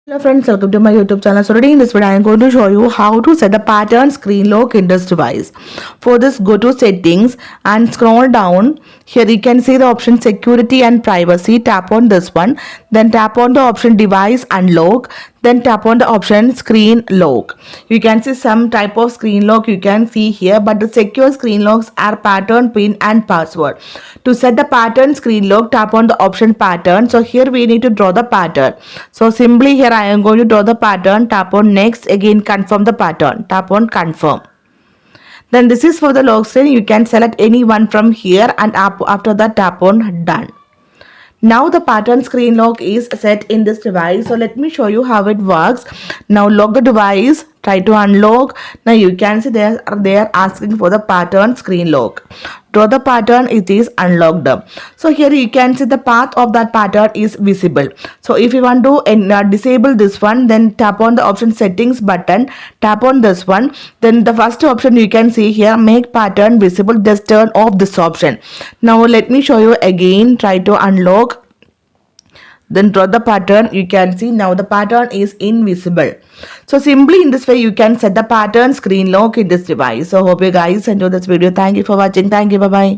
Hello friends, welcome to my YouTube channel. So today in this video I am going to show you how to set the pattern screen lock in this device. For this, go to settings and scroll down. Here you can see the option security and privacy. Tap on this one, then tap on the option device unlock, then tap on the option screen lock. You can see some type of screen lock you can see here, but the secure screen locks are pattern, pin and password. To set the pattern screen lock, tap on the option pattern. So here we need to draw the pattern. So simply here I am going to draw the pattern. Tap on next, again confirm the pattern. Tap on confirm. Then this is for the lock screen. You can select any one from here and after that tap on done. Now the pattern screen lock is set in this device. So let me show you how it works. Now lock the device, try to unlock. Now you can see they are asking for the pattern screen lock. Draw the pattern, it is unlocked. So here you can see the path of that pattern is visible. So if you want to disable this one, then tap on the option settings button, tap on this one. Then the first option you can see here, make pattern visible, just turn off this option. Now let me show you again. Try to unlock, then draw the pattern. You can see now the pattern is invisible. So simply in this way you can set the pattern screen lock in this device. So hope you guys enjoy this video. Thank you for watching. Thank you. Bye bye.